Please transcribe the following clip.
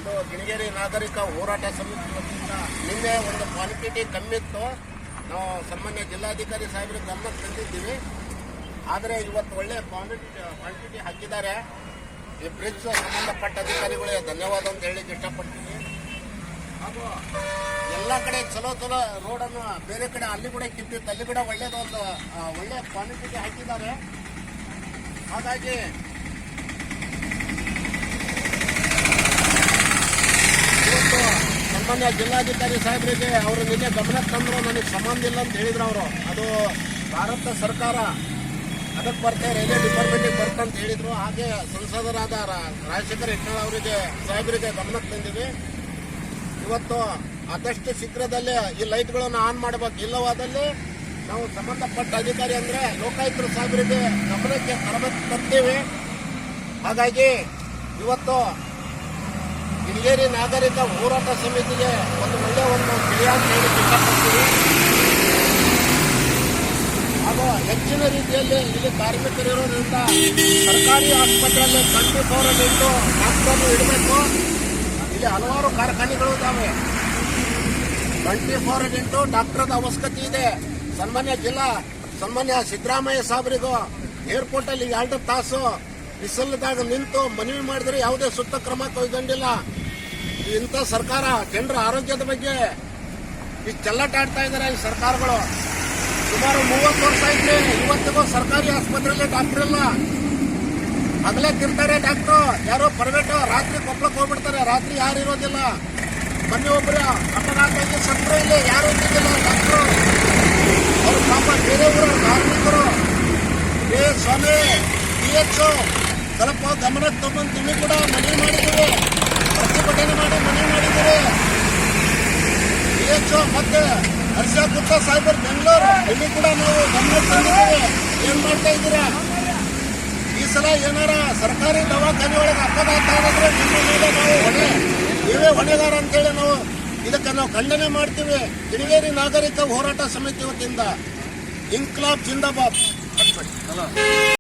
ಒಂದು ಗಿಣಿಗೇರಿ ನಾಗರಿಕ ಹೋರಾಟ ಸಮಿತಿ ವತಿಯಿಂದ ನಿನ್ನೆ ಒಂದು ಕ್ವಾಂಟಿಟಿ ಕಮ್ಮಿ ಇತ್ತು. ನಾವು ಸಾಮಾನ್ಯ ಜಿಲ್ಲಾಧಿಕಾರಿ ಸಾಹೇಬ್ರಿಗೆ ಗಮನಕ್ಕೆ ತಂದಿದ್ದೀವಿ. ಆದರೆ ಇವತ್ತು ಒಳ್ಳೆ ಕ್ವಾಂಟಿಟಿ ಹಾಕಿದ್ದಾರೆ. ಈ ಬ್ರಿಡ್ಜ್ ಸಂಬಂಧಪಟ್ಟ ಅಧಿಕಾರಿಗಳಿಗೆ ಧನ್ಯವಾದ ಅಂತ ಹೇಳಿಕ್ಕೆ ಇಷ್ಟಪಡ್ತೀನಿ. ಹಾಗೂ ಎಲ್ಲ ಕಡೆ ಚಲೋ ರೋಡನ್ನು ಬೇರೆ ಕಡೆ ಅಲ್ಲಿ ಕೂಡ ಕಿತ್ತಿತ್ತು, ಅಲ್ಲಿ ಕೂಡ ಒಳ್ಳೆಯದೊಂದು ಒಳ್ಳೆ ಕ್ವಾಂಟಿಟಿ ಹಾಕಿದ್ದಾರೆ. ಹಾಗಾಗಿ ಇವತ್ತು ಸಾಮಾನ್ಯ ಜಿಲ್ಲಾಧಿಕಾರಿ ಸಾಹೇಬರಿಗೆ ಅವರು ನಿನ್ನೆ ಗಮನಕ್ಕೆ ತಂದರು. ನನಗೆ ಸಂಬಂಧ ಇಲ್ಲ ಅಂತ ಹೇಳಿದ್ರು ಅವರು. ಅದು ಭಾರತ ಸರ್ಕಾರ ಅದಕ್ಕೆ ಬರ್ತಾರೆ, ರೈಲ್ವೆ ಡಿಪಾರ್ಟ್ಮೆಂಟಿಗೆ ಬರ್ತಂತ ಹೇಳಿದ್ರು. ಹಾಗೆ ಸಂಸದರಾದ ರಾಜಶೇಖರ್ ಹಿಟ್ನಾಳ್ ಅವರಿಗೆ ಸಾಹೇಬರಿಗೆ ಗಮನಕ್ಕೆ ತಂದಿವಿ. ಇವತ್ತು ಆದಷ್ಟು ಶೀಘ್ರದಲ್ಲೇ ಈ ಲೈಟ್ಗಳನ್ನು ಆನ್ ಮಾಡಬೇಕು. ಇಲ್ಲವಾದಲ್ಲಿ ನಾವು ಸಂಬಂಧಪಟ್ಟ ಅಧಿಕಾರಿ ಅಂದರೆ ಲೋಕಾಯುಕ್ತರ ಸಾಹೇಬರಿಗೆ ಗಮನಕ್ಕೆ ತರ್ತೀವಿ. ಹಾಗಾಗಿ ಇವತ್ತು ಗಿಣಿಗೇರಿ ನಾಗರಿಕ ಹೋರಾಟ ಸಮಿತಿಗೆ ಒಂದು ಒಳ್ಳೆಯ ಒಂದು ಕ್ರಿಯೆ ಅಂತ ಹೇಳಕ್ಕೆ ಇಷ್ಟಪಡ್ತೀವಿ. ಹಾಗೂ ಹೆಚ್ಚಿನ ರೀತಿಯಲ್ಲಿ ಇಲ್ಲಿ ಕಾರ್ಮಿಕರಿರೋದ್ರಿಂದ ಸರ್ಕಾರಿ ಆಸ್ಪತ್ರೆಯಲ್ಲಿ 24/8 ಡಾಕ್ಟರ್ನು ಇಡಬೇಕು. ಇಲ್ಲಿ ಹಲವಾರು ಕಾರ್ಖಾನೆಗಳು ಇದ್ದಾವೆ. 24/8 ಡಾಕ್ಟರ್ದ ಅವಶ್ಯಕತೆ ಇದೆ. ಸನ್ಮಾನ್ಯ ಸಿದ್ದರಾಮಯ್ಯ ಸಾಹೇಬರಿಗೂ ಏರ್ಪೋರ್ಟ್ ಅಲ್ಲಿ 2 ತಾಸು ಬಿಸಿಲದಾಗ ನಿಂತು ಮನವಿ ಮಾಡಿದ್ರೆ ಯಾವುದೇ ಸೂಕ್ತ ಕ್ರಮ ಕೈಗೊಂಡಿಲ್ಲ. ಇಂಥ ಸರ್ಕಾರ ಜನರ ಆರೋಗ್ಯದ ಬಗ್ಗೆ ಇಷ್ಟು ಚೆಲ್ಲಾಟ ಆಡ್ತಾ ಇದ್ದಾರೆ ಈ ಸರ್ಕಾರಗಳು. ಸುಮಾರು 30 ವರ್ಷ ಆಯ್ತು, ಇವತ್ತಿಗೂ ಸರ್ಕಾರಿ ಆಸ್ಪತ್ರೆಯಲ್ಲಿ ಡಾಕ್ಟರ್ ಇಲ್ಲ. ಹಗಲಕ್ಕಿರ್ತಾರೆ ಡಾಕ್ಟ್ರು, ಯಾರೋ ಪ್ರೈವೇಟ್, ರಾತ್ರಿ ಕೊಪ್ಪಳಕ್ಕೆ ಹೋಗ್ಬಿಡ್ತಾರೆ. ರಾತ್ರಿ ಯಾರು ಇರೋದಿಲ್ಲ. ಮೊನ್ನೆ ಒಬ್ಬರು ಅಪಘಾತವಾಗಿ ಸತ್ರು, ಇಲ್ಲಿ ಯಾರು ಇದ್ದಿದ್ದಿಲ್ಲ ಡಾಕ್ಟ್ರು. ಅವರು ಪಾಪ ಬೇರೆ ಊರು ಕಾರ್ಮಿಕರು. ಸ್ವಾಮಿ PH ಸ್ವಲ್ಪ ಗಮನಕ್ಕೆ ತಗೊಂಡು ಇಲ್ಲಿ ಕೂಡ ಮನವಿ ಮಾಡಿದ್ದೀವಿ, ಪ್ರತಿಭಟನೆ ಮಾಡಿ ಮನವಿ ಮಾಡಿದ್ದೀವಿ. PH ಮತ್ತೆ ಹರ್ಷ ಗುಪ್ತಾ ಸಾಹೇಬರ್ ಬೆಂಗಳೂರು, ಇಲ್ಲಿ ಕೂಡ ನಾವು ಗಮನಕ್ಕೆ ತಂದಿದ್ದೀವಿ. ಏನ್ ಮಾಡ್ತಾ ಇದ್ದೀರಾ? ಈ ಸಲ ಏನಾರ ಸರ್ಕಾರಿ ದವಾಖಾನೆ ಒಳಗೆ ಅಪಘಾತ ಆಗಿದ್ರೆ ನಿಮ್ಮ ಮೇಲೆ ನಾವು ನೀವೇ ಹೊಣೆಗಾರ ಅಂತೇಳಿ ಇದಕ್ಕೆ ನಾವು ಖಂಡನೆ ಮಾಡ್ತೀವಿ. ಗಿಣಿಗೇರಿ ನಾಗರಿಕ ಹೋರಾಟ ಸಮಿತಿ ವತಿಯಿಂದ ಇನ್ಕ್ಲಾಬ್ ಜಿಂದಾಬಾದ್.